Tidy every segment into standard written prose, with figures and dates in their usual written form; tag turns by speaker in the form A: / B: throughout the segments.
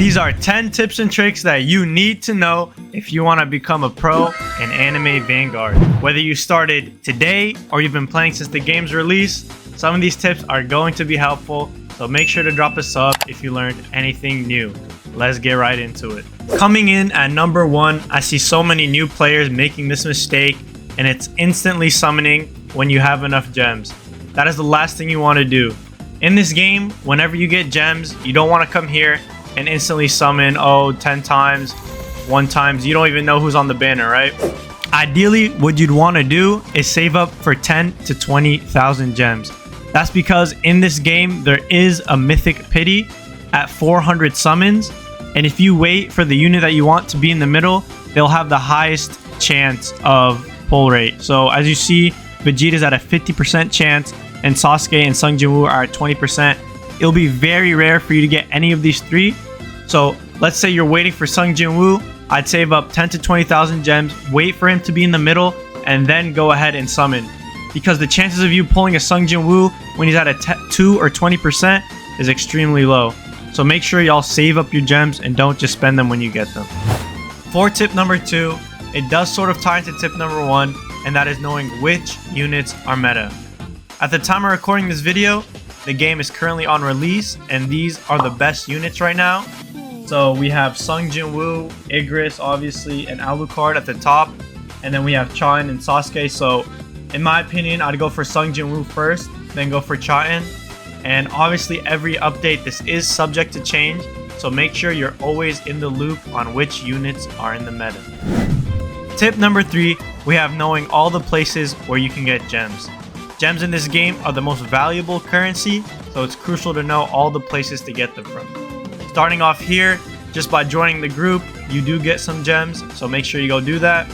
A: These are 10 tips and tricks that you need to know if you want to become a pro in Anime Vanguard. Whether you started today or you've been playing since the game's release, some of these tips are going to be helpful, so make sure to drop a sub if you learned anything new. Let's get right into it. Coming in at number 1, I see so many new players making this mistake, and it's instantly summoning when you have enough gems. That is the last thing you want to do. In this game, whenever you get gems, you don't want to come here and instantly summon 10 times, 1 times. You don't even know who's on the banner, right? Ideally, what you'd want to do is save up for 10 to 20,000 gems. That's because in this game, there is a mythic pity at 400 summons, and if you wait for the unit that you want to be in the middle, they'll have the highest chance of pull rate. So as you see, Vegeta's at a 50% chance, and Sasuke and Sung Jin-woo are at 20%. It'll be very rare for you to get any of these three. So let's say you're waiting for Sung Jin-woo. I'd save up 10 to 20,000 gems, wait for him to be in the middle, and then go ahead and summon. Because the chances of you pulling a Sung Jin-woo when he's at a 2 or 20% is extremely low. So make sure y'all save up your gems and don't just spend them when you get them. For tip number 2, it does sort of tie into tip number 1, and that is knowing which units are meta. At the time of recording this video, the game is currently on release, and these are the best units right now. So we have Sung Jin-woo, Igris, obviously, and Alucard at the top, and then we have Chain and Sasuke. So in my opinion, I'd go for Sung Jin-woo first, then go for Chain. And obviously every update, this is subject to change, so make sure you're always in the loop on which units are in the meta. Tip number 3, we have knowing all the places where you can get gems. Gems in this game are the most valuable currency, so it's crucial to know all the places to get them from. Starting off here, just by joining the group, you do get some gems, so make sure you go do that.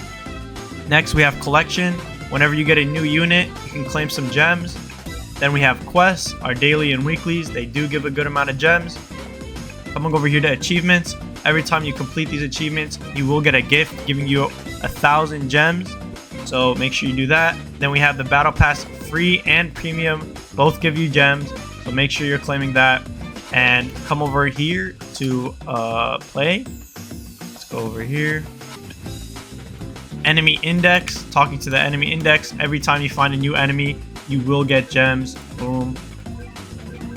A: Next, we have collection. Whenever you get a new unit, you can claim some gems. Then we have quests, our daily and weeklies. They do give a good amount of gems. Coming over here to achievements. Every time you complete these achievements, you will get a gift giving you 1,000 gems. So make sure you do that. Then we have the battle pass, free and premium, both give you gems. So make sure you're claiming that. And come over here to play. Let's go over here. Enemy index, talking to the enemy index. Every time you find a new enemy, you will get gems. Boom.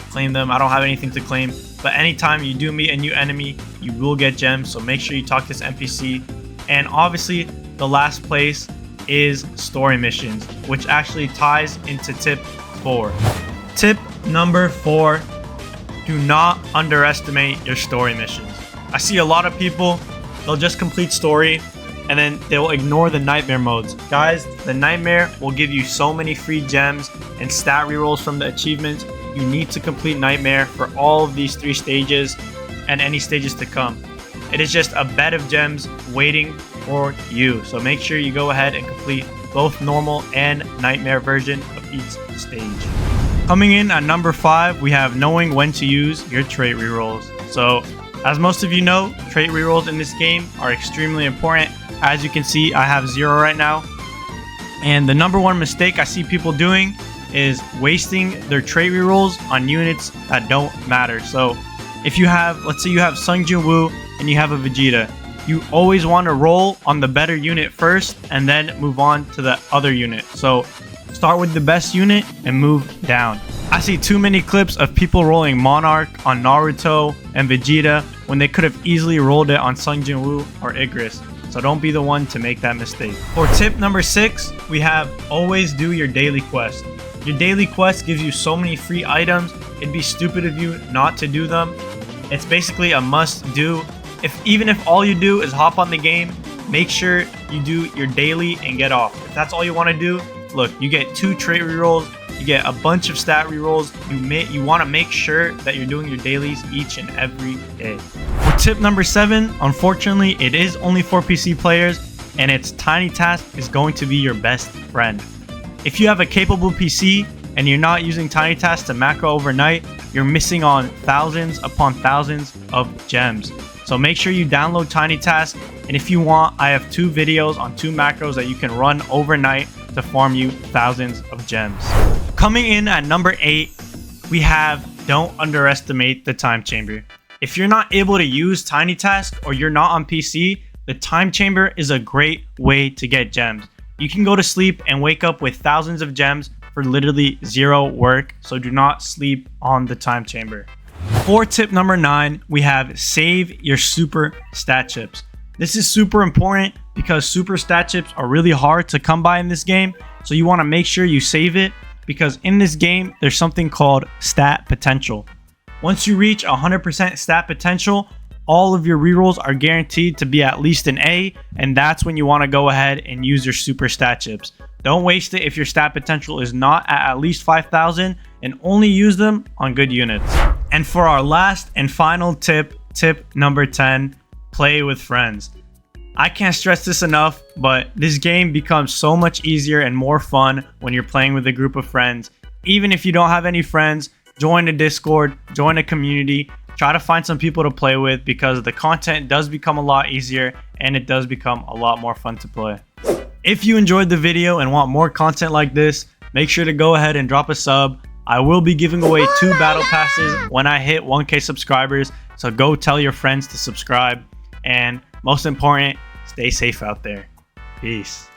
A: Claim them. I don't have anything to claim. But anytime you do meet a new enemy, you will get gems. So make sure you talk to this NPC. And obviously, the last place is story missions, which actually ties into tip 4. Tip number 4, do not underestimate your story missions. I see a lot of people, they'll just complete story and then they will ignore the nightmare modes. Guys, the nightmare will give you so many free gems and stat rerolls from the achievements. You need to complete nightmare for all of these 3 stages and any stages to come. It is just a bed of gems waiting for you. So make sure you go ahead and complete both normal and nightmare version of each stage. Coming in at number 5, we have knowing when to use your trait rerolls. So as most of you know, trait rerolls in this game are extremely important. As you can see, I have 0 right now. And the number 1 mistake I see people doing is wasting their trait rerolls on units that don't matter. So if you have, let's say you have Sung Jin-woo and you have a Vegeta, you always want to roll on the better unit first and then move on to the other unit. So start with the best unit and move down. I see too many clips of people rolling Monarch on Naruto and Vegeta when they could have easily rolled it on Sung Jin-woo or Igris. So don't be the one to make that mistake. For tip number 6, we have always do your daily quest. Your daily quest gives you so many free items, it'd be stupid of you not to do them. It's basically a must do. Even if all you do is hop on the game, make sure you do your daily and get off. If that's all you want to do, look, you get 2 trait rerolls, you get a bunch of stat rerolls. You want to make sure that you're doing your dailies each and every day. For tip number 7, unfortunately, it is only for PC players, and it's Tiny Task is going to be your best friend. If you have a capable PC and you're not using Tiny Task to macro overnight, you're missing on thousands upon thousands of gems. So make sure you download Tiny Task, and if you want, I have 2 videos on 2 macros that you can run overnight to farm you thousands of gems. Coming in at number 8, we have don't underestimate the time chamber. If you're not able to use Tiny Task or you're not on PC, the time chamber is a great way to get gems. You can go to sleep and wake up with thousands of gems for literally zero work, so do not sleep on the time chamber. For tip number 9, we have save your super stat chips. This is super important because super stat chips are really hard to come by in this game, so you want to make sure you save it because in this game there's something called stat potential. Once you reach 100% stat potential, all of your rerolls are guaranteed to be at least an A, and that's when you want to go ahead and use your super stat chips. Don't waste it if your stat potential is not at least 5,000, and only use them on good units. And for our last and final tip, tip number 10, play with friends. I can't stress this enough, but this game becomes so much easier and more fun when you're playing with a group of friends. Even if you don't have any friends, join a Discord, join a community, try to find some people to play with because the content does become a lot easier and it does become a lot more fun to play. If you enjoyed the video and want more content like this, make sure to go ahead and drop a sub. I will be giving away 2 battle passes when I hit 1K subscribers, so go tell your friends to subscribe. And most important, stay safe out there. Peace.